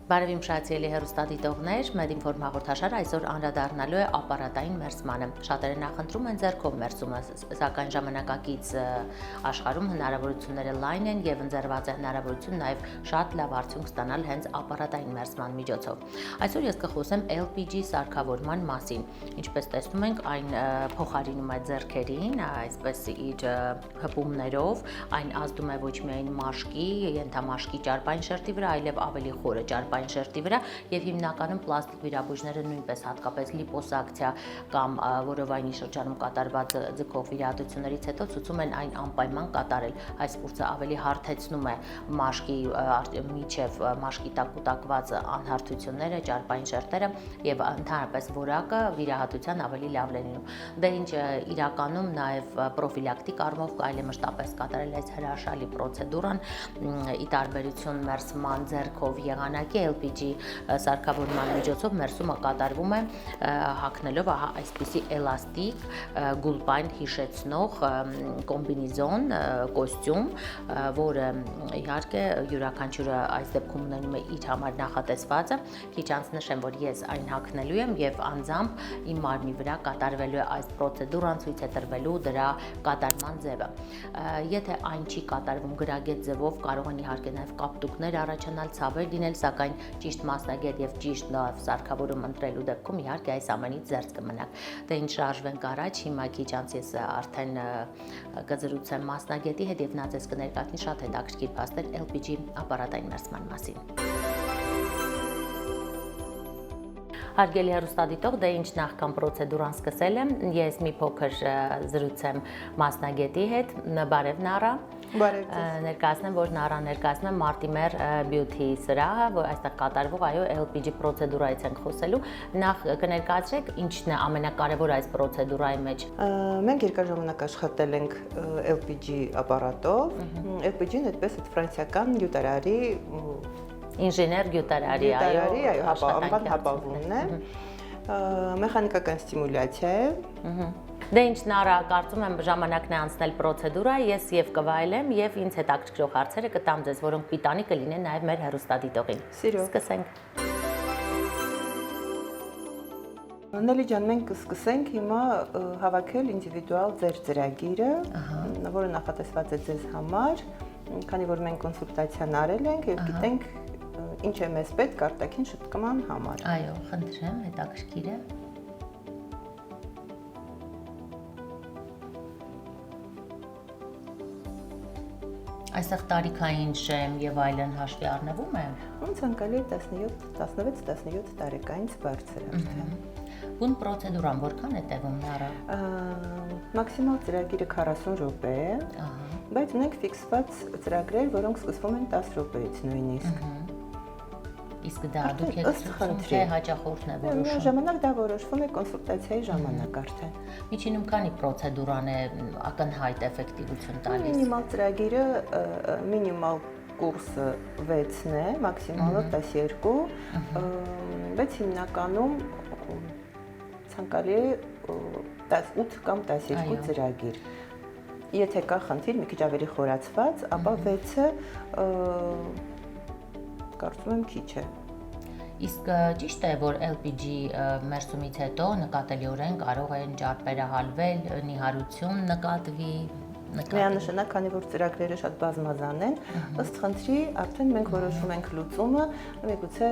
Բարևիմ շացիելի հեռուստադիտողներ, Մեդինֆորմ հաղորդաշարը այսօր անդրադառնալու է ապարատային մերսմանը։ Շատերը նախընտրում են ձեռքով մերսումը, սակայն ժամանակակից աշխարհում հնարավորությունները լայն են եւ ընձեռված է հնարավորություն նաեւ շատ լավ արդյունք ստանալ հենց ապարատային մերսման միջոցով։ Այսօր ես կխոսեմ LPG սարքավորման մասին։ Ինչպես տեսնում ենք, այն փոխարինում է ձեռքերին, այսպես իր հպումներով, այն ազդում է ոչ միայն մաշկի, ենթամաշկի ճարպային շերտի վրա, այլև ավելի խորը ճարպային շերտի վրա եւ հիմնականում պլաստիկ վիրաբույժները նույնպես հատկապես լիպոսակցիա կամ որովայնի շրջանում կատարված ձգող վիրահատություններից հետո ցուցում են այն անպայման կատարել։ Այս սպուրցը ավելի հարթեցնում է մաշկի միջև մաշկի տակ կուտակված անհարթությունները, ճարպային շերտերը եւ ընդհանրապես որակը վիրահատության ավելի լավ լինում։ Դե ինչ իրականում նաեւ պրոֆիլակտիկ առումով կարելի է մշտապես կատարել այս հրաշալի պրոցեդուրան ի տարբերություն մերսման ձեռքով եղանակի LPG սարքավորման միջոցով մերսումը կատարվում է հագնելով այսպիսի էլաստիկ գուլպայն հիշեցնող կոմբինեզոն կոստյում, որը իհարկե յուրաքանչյուրը այս դեպքում ունենում է իր համար նախատեսվածը։ Քիչ անց նշեմ, որ ես այն հագնելու եմ եւ անձամբ իմ մարմնի վրա կատարվելու է այս պրոցեդուրան, ցույց է տրվելու դրա կատարման ձևը։ Եթե այն չի կատարվում գրագետ ձևով, կարող են իհարկե նաեւ կապտուկներ առաջանալ, ցավեր լինել, սակայն ճիշտ մասնագետ եւ ճիշտ սարքավորում ընտրելու դեպքում իհարկե այս ամենից զերծ կմնաք։ Դե ինչ շարժվենք առաջ, հիմա քիչ անց ես արդեն կզրուցեմ մասնագետի հետ եւ նա ձեզ կներկայացնի շատ հետաքրքիր փաստեր LPG ապարատային մերսման մասին։ Հարգելի հեռուստադիտող, դե ինչ նախքան պրոցեդուրան սկսել եմ, ես մի փոքր զրուցեմ մասնագետի հետ, բարև Նարա։ Բարև ձեզ։ Ներկայացնեմ, որ Նարան ներկայացնում է Martimer Beauty սրահը, որ այստեղ կատարվող այո LPG պրոցեդուրայից ենք խոսելու։ Նախ կներկայացրեք ինչն է ամենակարևոր այս պրոցեդուրայի մեջ։ Մենք երկար ժամանակ աշխատել ենք LPG ապարատով։ LPG-ն այդպես է ֆրանսիական գյուտարարի ինժեներ գյուտարարի, այո, անվան հապավումն է։ Մեխանիկական ստիմուլյացիա է։ Դե ինչ Նարա, կարծում եմ ժամանակն է անցնել պրոցեդուրա, ես եւ կվայելեմ եւ ինձ հետաքրքրող հարցերը կտամ ձեզ, որոնք պիտանի կլինեն նաեւ մեր հեռուստադիտողին։ Սիրով։ Սկսենք։ Նելի ջան, մենք կսկսենք հիմա հավաքել ինդիվիդուալ ձեր ծրագիրը, որը նախատեսված է ձեզ համար, քանի որ մենք կոնսուլտացիան արել ենք եւ գիտենք ինչ է մեզ պետք արտաքին շտկման համար։ Այո, խնդրեմ, հետաքրքիր է։ Այստեղ տարիքային շեմ եւ այլն հաշվի առնվում է։ Ցանկալի 16-17 տարեկանից բարձր արդեն։ Բուն պրոցեդուրան որքան է տևում Նարա։ Մաքսիմալ ծրագիրը 40 րոպե է, բայց ունենք ֆիքսված ծրագրեր, որոնք սկսվում են 10 րոպեից նույնիսկ։ Իսկ դա դուք եք ցույց թե հաճախորդն է որոշում։ Ժամանակ դա որոշվում է կոնսուլտացիայի ժամանակ արդեն։ Միջինում քանի պրոցեդուրան է ակնհայտ էֆեկտիվություն տալիս։ Մինիմալ ծրագիրը մինիմալ կուրսը 6-ն է, մաքսիմալը 12, բայց հիմնականում ցանկալի է 8 կամ 12 ծրագիր։ Եթե կա խնդիր մի քիչ ավելի խորացված, ապա 6-ը կարծում եմ քիչ է։ Իսկ ճիշտ է, որ LPG մերսումից հետո նկատելիորեն կարող են ճարպերը հալվել, նիհարություն նկատվի։ Միանշանակ, քանի որ ծրագրերը շատ բազմազան են, ըստ խնդրի արդեն մենք որոշում ենք լուծումը, միգուցե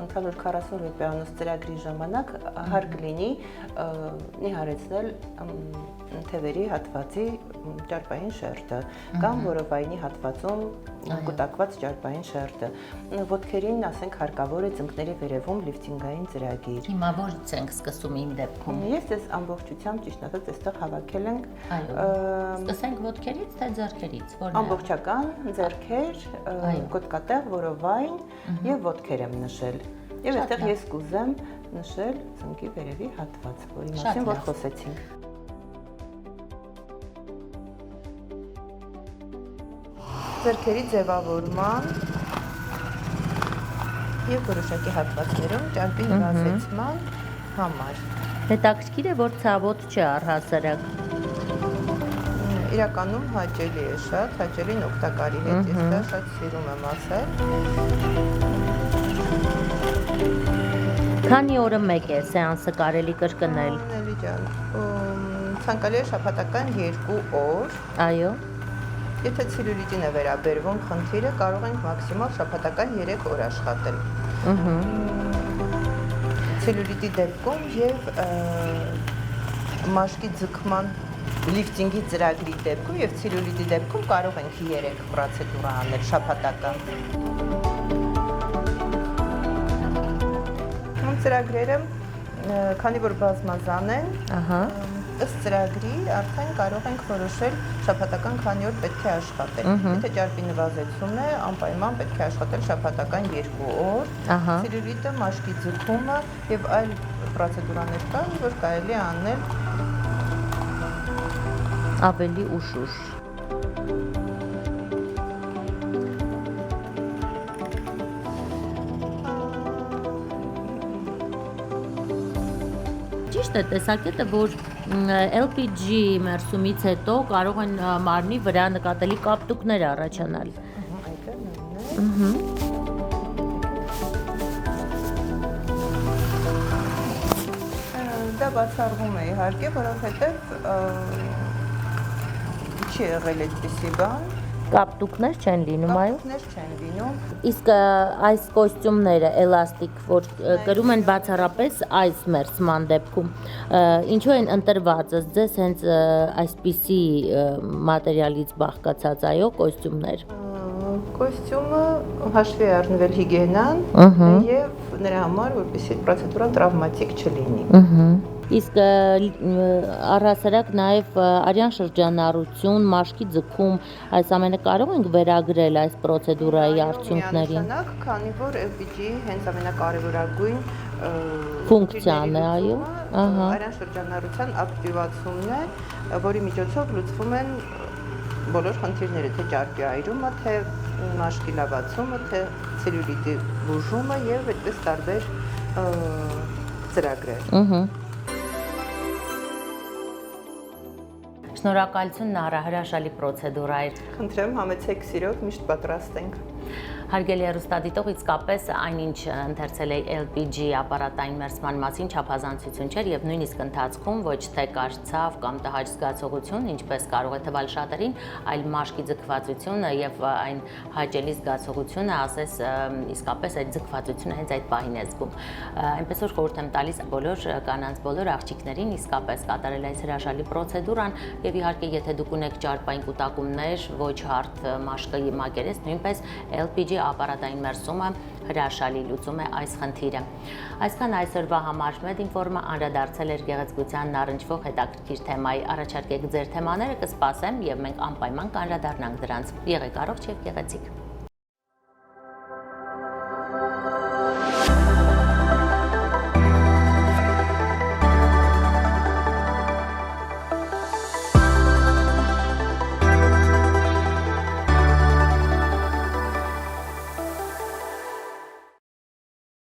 ընդհանուր 40 րոպեանոց ծրագրի ժամանակ հարկ լինի նիհարեցնել թևերի հատվածի ճարպային շերտը կամ որովայնի հատվածում կուտակված ճարպային շերտը։ Ոտքերին, ասենք, հարկավոր է ծնկների վերևում լիֆտինգային ծրագիր։ Հիմա որից ենք սկսում իմ դեպքում։ Ես դες ամբողջությամբ ճիշտ ասած այստեղ հավաքել ենք։ Սկսենք ոտքերից թե ձեռքերից, որն է։ Ամբողջական ձեռքեր, կոթկատեղ, որովայն եւ ոտքեր եմ նշել։ Եվ այստեղ ես կուզեմ նշել ծնկի վերևի հատված, որի մասին որ խոսեցինք։ Ձեռքերի ձևավորման եւ որոշակի հատվածներում ճարպի նվազեցման համար։ Հետաքրքիր է, որ ցավոտ չէ առհասարակ։ Իրականում հաճելի է շատ, հաճելին օգտակարի հետ ես դա շատ սիրում եմ ասել։ Քանի օրը մեկ է սեանսը կարելի կրկնել։ Նելի ջան, ցանկալի է շաբաթական 2 օր։ Այո։ Եթե ցելյուլիտին է վերաբերվում խնդիրը, կարող ենք մաքսիմալ շաբաթական 3 օր աշխատել։ Ցելյուլիտի դեպքում եւ մաշկի ձգման լիֆտինգի ծրագրի դեպքում եւ ցելյուլիտի դեպքում կարող ենք 3 պրոցեդուրա անել շաբաթական։ Ծրագրերը, քանի որ բազմազան են, ըստ ծրագրի արդեն կարող ենք որոշել շաբաթական քանի օր պետք է աշխատել։ Եթե ճարպի նվազեցում է, անպայման պետք է աշխատել շաբաթական 2 օր։ Ցելյուլիտը, մաշկի ձգումը եւ այլ պրոցեդուրաներ կան, որ կարելի է անել ավելի ուշ։ Ճիշտ է տեսակետը, որ LPG մերսումից հետո կարող են մարմնի վրա նկատելի կապտուկներ առաջանալ։ Դա բացառվում է իհարկե, որովհետև չի եղել այդպիսի բան։ Կապտուկներ չեն լինում, այո։ Կապտուկներ չեն լինում։ Իսկ այս կոստյումները էլաստիկ, որ կրում են բացառապես այս մերսման դեպքում, ինչու են ընտրված ձեզ հենց այսպիսի մատերիալից բաղկացած, այո, կոստյումներ։ Կոստյումը հաշվի է առնվել հիգիենան եւ նրա համար, որպեսզի պրոցեդուրան տրավմատիկ չլինի։ Իսկ առհասարակ նաև արյան շրջանառություն, մաշկի ձգում, այս ամենը կարող ենք վերագրել այս պրոցեդուրայի արդյունքներին։ Միանշանակ, քանի որ LPG-ի հենց ամենակարևորագույն ֆունկցիան է, այո։ Արյան շրջանառության ակտիվացումն է, որի միջոցով լուծվում են բոլոր խնդիրները, թե ճարպի այրումը, թե մաշկի լավացումը, թե ցելյուլիտի բուժումը եւ այդպես տարբեր ծրագրեր։ Շնորհակալություն հրաշալի պրոցեդուրայր։ Խնդրեմ, համեցեք սիրով, միշտ պատրաստ ենք։ Հարգելի հեռուստադիտող, իսկապես այնինչ ընթերցել է LPG ապարատային մերսման մասին չափազանցություն չէր եւ նույնիսկ ընթացքում ոչ թե կարծավ կամ տհաճ զգացողություն, ինչպես կարող է թվալ շատերին, այլ մաշկի ձգվածությունը եւ այն հաճելի զգացողությունը, ասես իսկապես այդ ձգվածությունը հենց այդ պահին է զգում։ Այնպես որ խորհուրդ եմ տալիս բոլոր կանանց, բոլոր աղջիկներին իսկապես կատարել այս հրաշալի պրոցեդուրան եւ իհարկե եթե դուք ունեք ճարպային կուտակումներ, ոչ հարթ մաշկի մակերես, նույնպես LPG ապարատային մերսումը հրաշալի լուծում է այս խնդիրը։ Այսքան այսօրվա համար Մեդինֆորմը անդրադարձել էր գեղեցկությանն առնչվող հետաքրքիր թեմայի։ Առաջարկեք ձեր թեմաները, կսպասեմ եւ մենք անպայման կանդրադառնանք դրանց։ Եղեք առողջ եւ գեղեցիկ։